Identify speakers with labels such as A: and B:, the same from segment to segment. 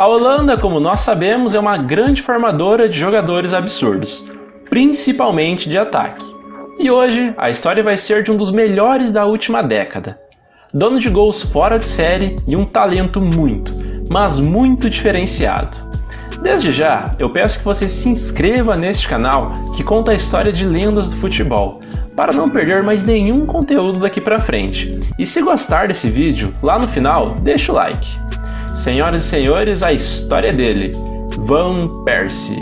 A: A Holanda, como nós sabemos, é uma grande formadora de jogadores absurdos, principalmente de ataque. E hoje, a história vai ser de um dos melhores da última década. Dono de gols fora de série e um talento muito, mas muito diferenciado. Desde já, eu peço que você se inscreva neste canal que conta a história de lendas do futebol, para não perder mais nenhum conteúdo daqui pra frente. E se gostar desse vídeo, lá no final, deixa o like. Senhoras e senhores, a história é dele, Van Persie.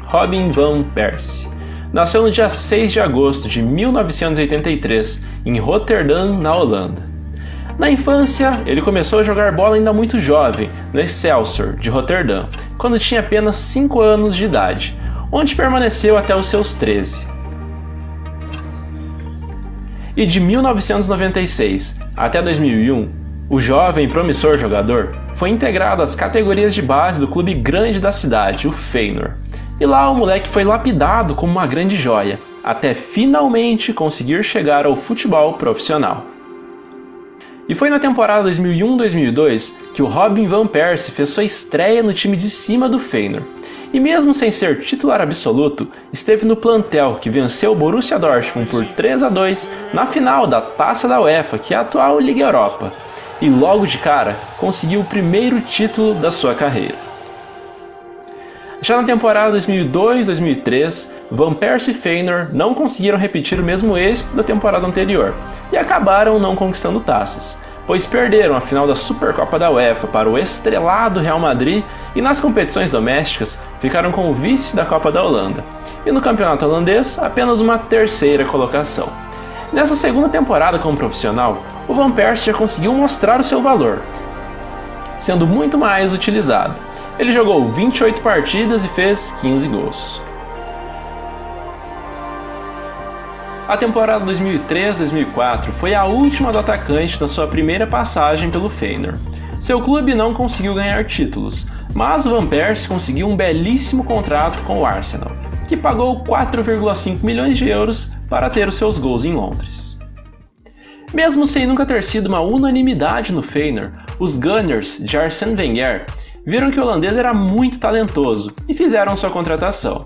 A: Robin van Persie nasceu no dia 6 de agosto de 1983, em Rotterdam, na Holanda. Na infância, ele começou a jogar bola ainda muito jovem, no Excelsior, de Rotterdam, quando tinha apenas 5 anos de idade, onde permaneceu até os seus 13. E de 1996 até 2001, o jovem e promissor jogador foi integrado às categorias de base do clube grande da cidade, o Feyenoord. E lá o moleque foi lapidado como uma grande joia, até finalmente conseguir chegar ao futebol profissional. E foi na temporada 2001-2002 que o Robin van Persie fez sua estreia no time de cima do Feyenoord. E mesmo sem ser titular absoluto, esteve no plantel que venceu o Borussia Dortmund por 3-2 na final da Taça da UEFA, que é a atual Liga Europa. E logo de cara, conseguiu o primeiro título da sua carreira. Já na temporada 2002-2003, Van Persie e Feyenoord não conseguiram repetir o mesmo êxito da temporada anterior e acabaram não conquistando taças, pois perderam a final da Supercopa da UEFA para o estrelado Real Madrid e nas competições domésticas ficaram com o vice da Copa da Holanda, e no campeonato holandês apenas uma terceira colocação. Nessa segunda temporada como profissional, o Van Persie já conseguiu mostrar o seu valor, sendo muito mais utilizado. Ele jogou 28 partidas e fez 15 gols. A temporada 2003-2004 foi a última do atacante na sua primeira passagem pelo Feyenoord. Seu clube não conseguiu ganhar títulos, mas o Van Persie conseguiu um belíssimo contrato com o Arsenal, que pagou 4,5 milhões de euros para ter os seus gols em Londres. Mesmo sem nunca ter sido uma unanimidade no Feyenoord, os Gunners de Arsène Wenger viram que o holandês era muito talentoso e fizeram sua contratação.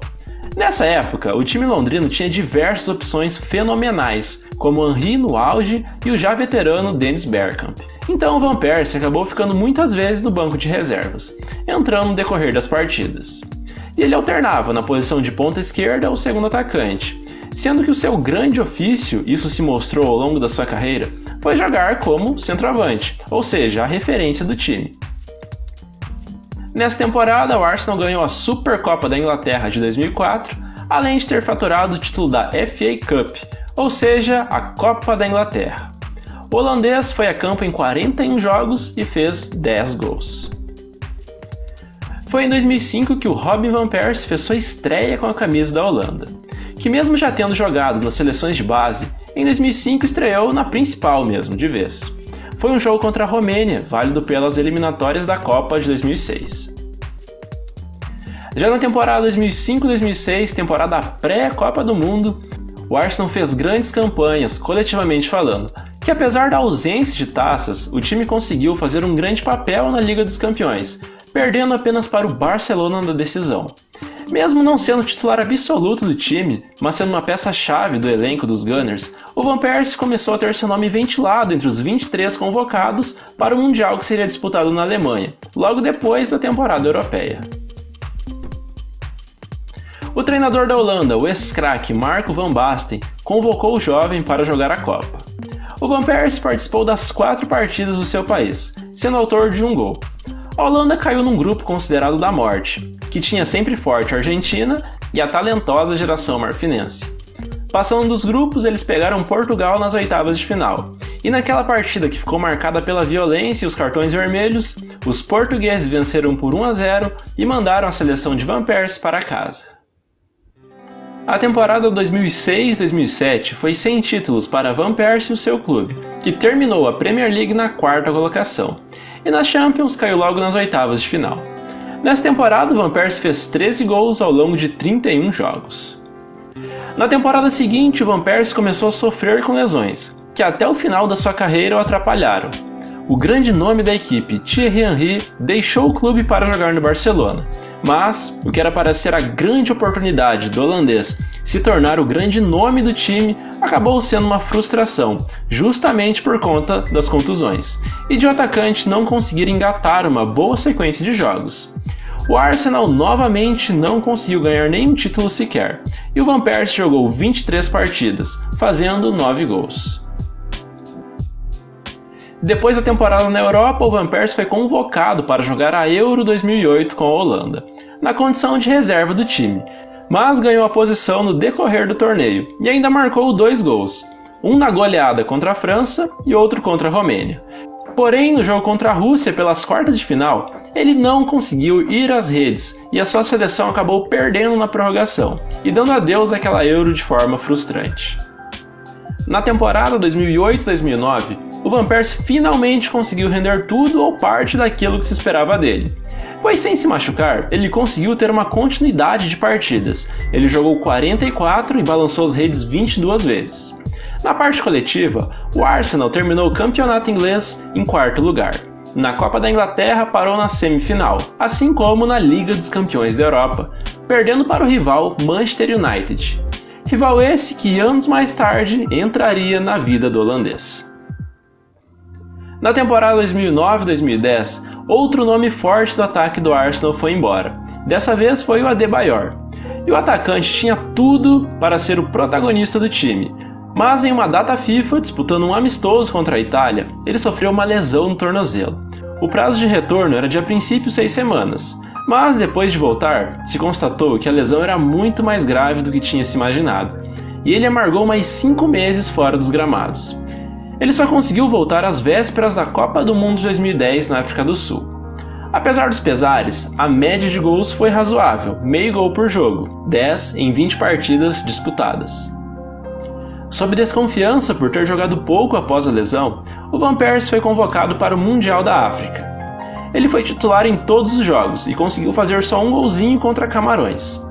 A: Nessa época, o time londrino tinha diversas opções fenomenais, como Henry no auge e o já veterano Dennis Bergkamp. Então o Van Persie acabou ficando muitas vezes no banco de reservas, entrando no decorrer das partidas. E ele alternava na posição de ponta esquerda ou segundo atacante, sendo que o seu grande ofício, isso se mostrou ao longo da sua carreira, foi jogar como centroavante, ou seja, a referência do time. Nessa temporada, o Arsenal ganhou a Supercopa da Inglaterra de 2004, além de ter faturado o título da FA Cup, ou seja, a Copa da Inglaterra. O holandês foi a campo em 41 jogos e fez 10 gols. Foi em 2005 que o Robin van Persie fez sua estreia com a camisa da Holanda, que mesmo já tendo jogado nas seleções de base, em 2005 estreou na principal mesmo, de vez. Foi um jogo contra a Romênia, válido pelas eliminatórias da Copa de 2006. Já na temporada 2005-2006, temporada pré-Copa do Mundo, o Arsenal fez grandes campanhas, coletivamente falando, que apesar da ausência de taças, o time conseguiu fazer um grande papel na Liga dos Campeões, perdendo apenas para o Barcelona na decisão. Mesmo não sendo titular absoluto do time, mas sendo uma peça-chave do elenco dos Gunners, o Van Persie começou a ter seu nome ventilado entre os 23 convocados para o Mundial que seria disputado na Alemanha, logo depois da temporada europeia. O treinador da Holanda, o ex-craque Marco van Basten, convocou o jovem para jogar a Copa. O Van Persie participou das 4 partidas do seu país, sendo autor de um gol. A Holanda caiu num grupo considerado da morte, que tinha sempre forte a Argentina e a talentosa geração marfinense. Passando dos grupos, eles pegaram Portugal nas oitavas de final, e naquela partida que ficou marcada pela violência e os cartões vermelhos, os portugueses venceram por 1-0 e mandaram a seleção de Van Persie para casa. A temporada 2006-2007 foi sem títulos para Van Persie e o seu clube, que terminou a Premier League na 4ª colocação, e na Champions caiu logo nas oitavas de final. Nessa temporada, Van Persie fez 13 gols ao longo de 31 jogos. Na temporada seguinte, o Van Persie começou a sofrer com lesões, que até o final da sua carreira o atrapalharam. O grande nome da equipe, Thierry Henry, deixou o clube para jogar no Barcelona, mas o que era para ser a grande oportunidade do holandês se tornar o grande nome do time acabou sendo uma frustração, justamente por conta das contusões, e de o atacante não conseguir engatar uma boa sequência de jogos. O Arsenal novamente não conseguiu ganhar nenhum título sequer, e o Van Persie jogou 23 partidas, fazendo 9 gols. Depois da temporada na Europa, o Van Persie foi convocado para jogar a Euro 2008 com a Holanda, na condição de reserva do time, mas ganhou a posição no decorrer do torneio e ainda marcou 2 gols, um na goleada contra a França e outro contra a Romênia. Porém, no jogo contra a Rússia pelas quartas de final, ele não conseguiu ir às redes e a sua seleção acabou perdendo na prorrogação e dando adeus àquela Euro de forma frustrante. Na temporada 2008-2009, o Van Persie finalmente conseguiu render tudo ou parte daquilo que se esperava dele. Pois sem se machucar, ele conseguiu ter uma continuidade de partidas. Ele jogou 44 e balançou as redes 22 vezes. Na parte coletiva, o Arsenal terminou o campeonato inglês em 4º lugar. Na Copa da Inglaterra parou na semifinal, assim como na Liga dos Campeões da Europa, perdendo para o rival Manchester United. Rival esse que anos mais tarde entraria na vida do holandês. Na temporada 2009-2010, outro nome forte do ataque do Arsenal foi embora. Dessa vez foi o Adebayor. E o atacante tinha tudo para ser o protagonista do time, mas em uma data FIFA, disputando um amistoso contra a Itália, ele sofreu uma lesão no tornozelo. O prazo de retorno era de a princípio 6 semanas, mas depois de voltar, se constatou que a lesão era muito mais grave do que tinha se imaginado, e ele amargou mais 5 meses fora dos gramados. Ele só conseguiu voltar às vésperas da Copa do Mundo de 2010 na África do Sul. Apesar dos pesares, a média de gols foi razoável, meio gol por jogo, 10 em 20 partidas disputadas. Sob desconfiança por ter jogado pouco após a lesão, o Van Persie foi convocado para o Mundial da África. Ele foi titular em todos os jogos e conseguiu fazer só um golzinho contra Camarões.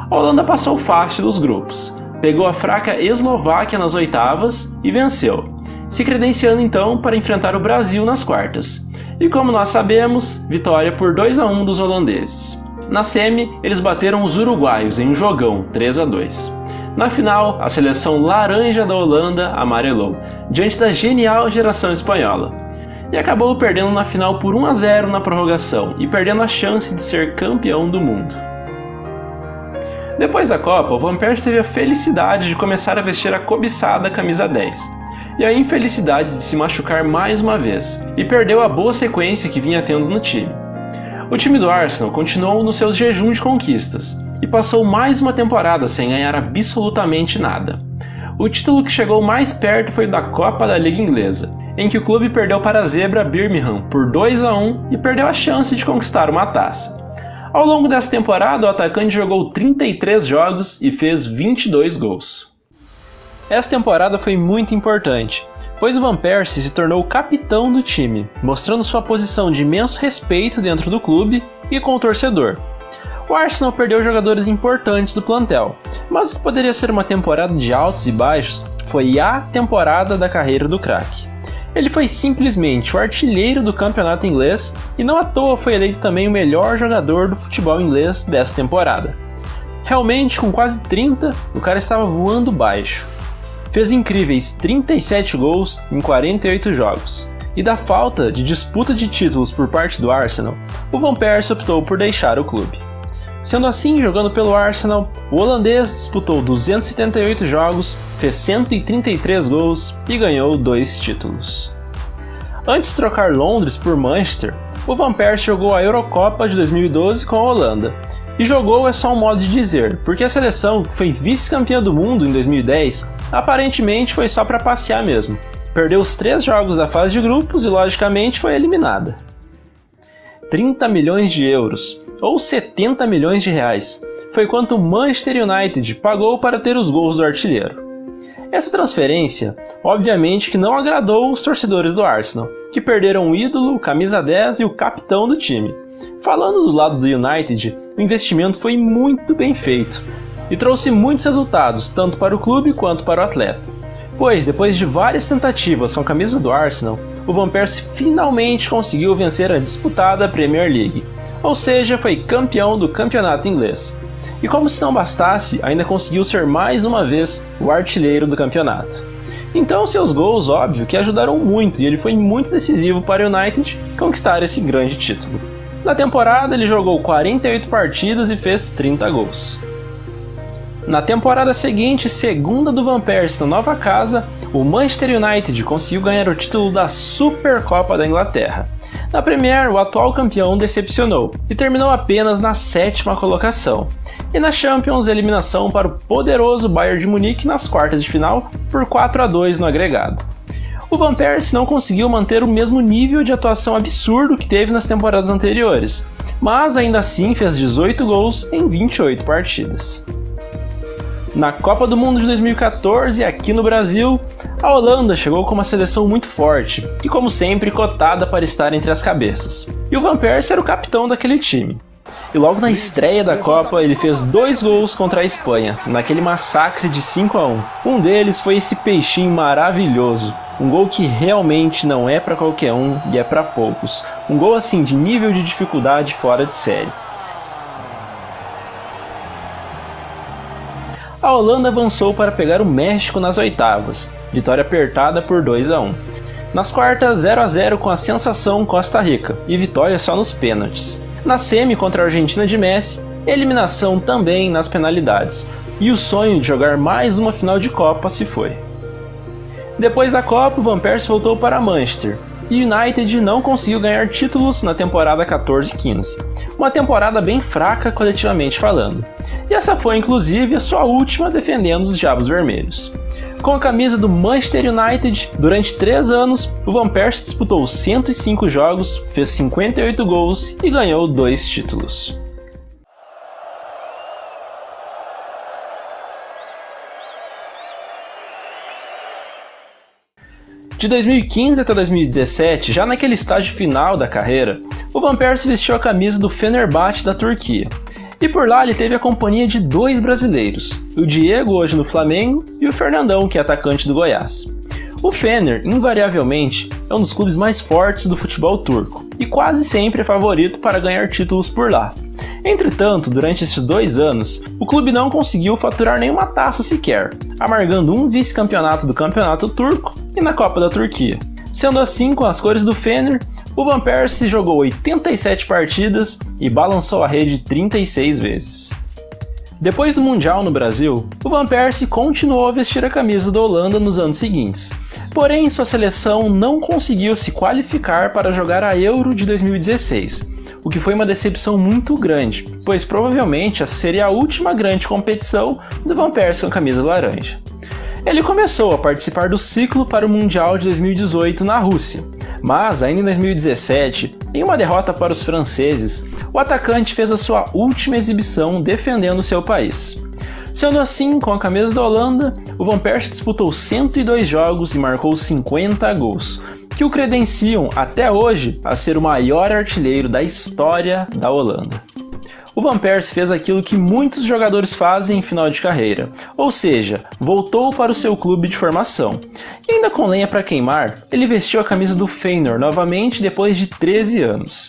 A: A Holanda passou fácil dos grupos, pegou a fraca Eslováquia nas oitavas e venceu, se credenciando então para enfrentar o Brasil nas quartas. E como nós sabemos, vitória por 2-1 dos holandeses. Na semi, eles bateram os uruguaios em um jogão 3-2. Na final, a seleção laranja da Holanda amarelou, diante da genial geração espanhola, e acabou perdendo na final por 1-0 na prorrogação e perdendo a chance de ser campeão do mundo. Depois da Copa, o Van Persie teve a felicidade de começar a vestir a cobiçada camisa 10, e a infelicidade de se machucar mais uma vez, e perdeu a boa sequência que vinha tendo no time. O time do Arsenal continuou nos seus jejuns de conquistas, e passou mais uma temporada sem ganhar absolutamente nada. O título que chegou mais perto foi o da Copa da Liga Inglesa, em que o clube perdeu para a zebra Birmingham por 2-1 e perdeu a chance de conquistar uma taça. Ao longo dessa temporada, o atacante jogou 33 jogos e fez 22 gols. Essa temporada foi muito importante, pois o Van Persie se tornou o capitão do time, mostrando sua posição de imenso respeito dentro do clube e com o torcedor. O Arsenal perdeu jogadores importantes do plantel, mas o que poderia ser uma temporada de altos e baixos foi a temporada da carreira do craque. Ele foi simplesmente o artilheiro do campeonato inglês e não à toa foi eleito também o melhor jogador do futebol inglês dessa temporada. Realmente, com quase 30, o cara estava voando baixo. Fez incríveis 37 gols em 48 jogos. E da falta de disputa de títulos por parte do Arsenal, o Van Persie optou por deixar o clube. Sendo assim, jogando pelo Arsenal, o holandês disputou 278 jogos, fez 133 gols e ganhou 2 títulos. Antes de trocar Londres por Manchester, o Van Persie jogou a Eurocopa de 2012 com a Holanda. E jogou é só um modo de dizer, porque a seleção, que foi vice-campeã do mundo em 2010, aparentemente foi só para passear mesmo. Perdeu os 3 jogos da fase de grupos e logicamente foi eliminada. 30 milhões de euros, ou 70 milhões de reais, foi quanto o Manchester United pagou para ter os gols do artilheiro. Essa transferência, obviamente que não agradou os torcedores do Arsenal, que perderam o ídolo, o camisa 10 e o capitão do time. Falando do lado do United, o investimento foi muito bem feito. e trouxe muitos resultados, tanto para o clube quanto para o atleta. Pois, depois de várias tentativas com a camisa do Arsenal, o Van Persie finalmente conseguiu vencer a disputada Premier League, ou seja, foi campeão do campeonato inglês. E como se não bastasse, ainda conseguiu ser mais uma vez o artilheiro do campeonato. Então seus gols, óbvio, que ajudaram muito e ele foi muito decisivo para o United conquistar esse grande título. Na temporada ele jogou 48 partidas e fez 30 gols. Na temporada seguinte, segunda do Van Persie na nova casa, o Manchester United conseguiu ganhar o título da Supercopa da Inglaterra. Na Premier, o atual campeão decepcionou e terminou apenas na 7ª colocação. E na Champions, eliminação para o poderoso Bayern de Munique nas quartas de final por 4-2 no agregado. O Van Persie não conseguiu manter o mesmo nível de atuação absurdo que teve nas temporadas anteriores, mas ainda assim fez 18 gols em 28 partidas. Na Copa do Mundo de 2014, aqui no Brasil, a Holanda chegou com uma seleção muito forte e, como sempre, cotada para estar entre as cabeças. E o Van Persie era o capitão daquele time. E logo na estreia da Copa, ele fez 2 gols contra a Espanha, naquele massacre de 5-1. Um deles foi esse peixinho maravilhoso. Um gol que realmente não é para qualquer um e é para poucos. Um gol assim de nível de dificuldade fora de série. A Holanda avançou para pegar o México nas oitavas, vitória apertada por 2-1. Nas quartas, 0-0 com a sensação Costa Rica e vitória só nos pênaltis. Na semi contra a Argentina de Messi, eliminação também nas penalidades, e o sonho de jogar mais uma final de Copa se foi. Depois da Copa, o Van Persie voltou para Manchester, e o United não conseguiu ganhar títulos na temporada 14-15, uma temporada bem fraca coletivamente falando, e essa foi inclusive a sua última defendendo os Diabos Vermelhos. Com a camisa do Manchester United, durante 3 anos, o Van Persie disputou 105 jogos, fez 58 gols e ganhou 2 títulos. De 2015 até 2017, já naquele estágio final da carreira, o Van Persie vestiu a camisa do Fenerbahçe da Turquia. E por lá ele teve a companhia de 2 brasileiros, o Diego, hoje no Flamengo, e o Fernandão, que é atacante do Goiás. O Fener, invariavelmente, é um dos clubes mais fortes do futebol turco, e quase sempre é favorito para ganhar títulos por lá. Entretanto, durante esses 2 anos, o clube não conseguiu faturar nenhuma taça sequer, amargando um vice-campeonato do Campeonato Turco e na Copa da Turquia. Sendo assim, com as cores do Fener, o Van Persie jogou 87 partidas e balançou a rede 36 vezes. Depois do Mundial no Brasil, o Van Persie continuou a vestir a camisa da Holanda nos anos seguintes. Porém, sua seleção não conseguiu se qualificar para jogar a Euro de 2016, o que foi uma decepção muito grande, pois provavelmente essa seria a última grande competição do Van Persie com a camisa laranja. Ele começou a participar do ciclo para o Mundial de 2018 na Rússia, mas ainda em 2017, em uma derrota para os franceses, o atacante fez a sua última exibição defendendo seu país. Sendo assim, com a camisa da Holanda, o Van Persie disputou 102 jogos e marcou 50 gols, que o credenciam até hoje a ser o maior artilheiro da história da Holanda. O Van Persie fez aquilo que muitos jogadores fazem em final de carreira, ou seja, voltou para o seu clube de formação. E ainda com lenha para queimar, ele vestiu a camisa do Feyenoord novamente depois de 13 anos.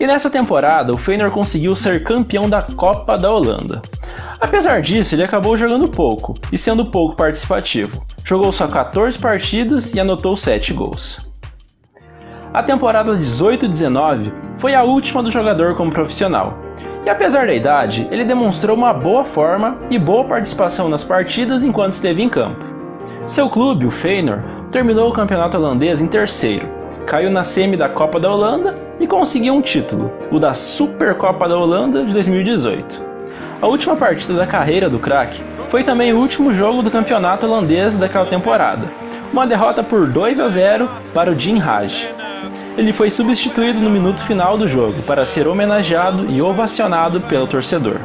A: E nessa temporada, o Feyenoord conseguiu ser campeão da Copa da Holanda. Apesar disso, ele acabou jogando pouco e sendo pouco participativo. Jogou só 14 partidas e anotou 7 gols. A temporada 18-19 foi a última do jogador como profissional. E apesar da idade, ele demonstrou uma boa forma e boa participação nas partidas enquanto esteve em campo. Seu clube, o Feyenoord, terminou o campeonato holandês em terceiro, caiu na semi da Copa da Holanda e conseguiu um título, o da Supercopa da Holanda de 2018. A última partida da carreira do craque foi também o último jogo do campeonato holandês daquela temporada, uma derrota por 2-0 para o Den Haag. Ele foi substituído no minuto final do jogo para ser homenageado e ovacionado pelo torcedor.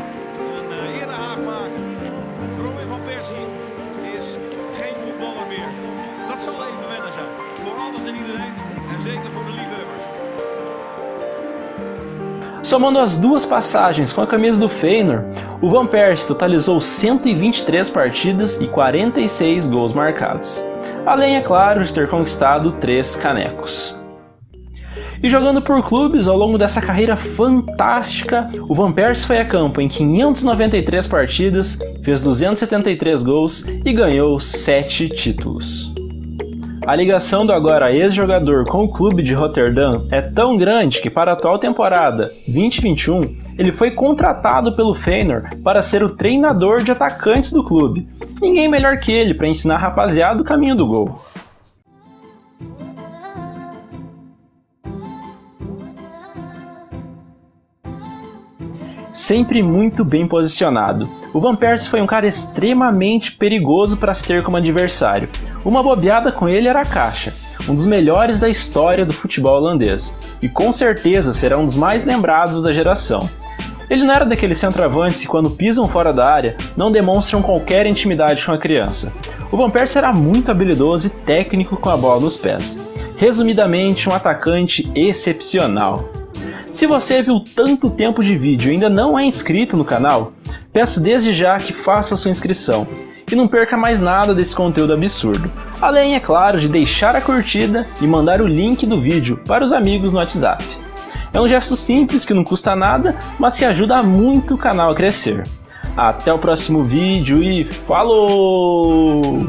A: Somando as duas passagens com a camisa do Feyenoord, o Van Persie totalizou 123 partidas e 46 gols marcados, além, é claro, de ter conquistado 3 canecos. E jogando por clubes ao longo dessa carreira fantástica, o Van Persie foi a campo em 593 partidas, fez 273 gols e ganhou 7 títulos. A ligação do agora ex-jogador com o clube de Roterdã é tão grande que para a atual temporada 2021 ele foi contratado pelo Feyenoord para ser o treinador de atacantes do clube. Ninguém melhor que ele para ensinar a rapaziada o caminho do gol. Sempre muito bem posicionado, o Van Persie foi um cara extremamente perigoso para se ter como adversário. Uma bobeada com ele era a caixa, um dos melhores da história do futebol holandês, e com certeza será um dos mais lembrados da geração. Ele não era daqueles centroavantes que, quando pisam fora da área, não demonstram qualquer intimidade com a criança. O Van Persie era muito habilidoso e técnico com a bola nos pés. Resumidamente, um atacante excepcional. Se você viu tanto tempo de vídeo e ainda não é inscrito no canal, peço desde já que faça sua inscrição e não perca mais nada desse conteúdo absurdo. Além, é claro, de deixar a curtida e mandar o link do vídeo para os amigos no WhatsApp. É um gesto simples que não custa nada, mas que ajuda muito o canal a crescer. Até o próximo vídeo e falou!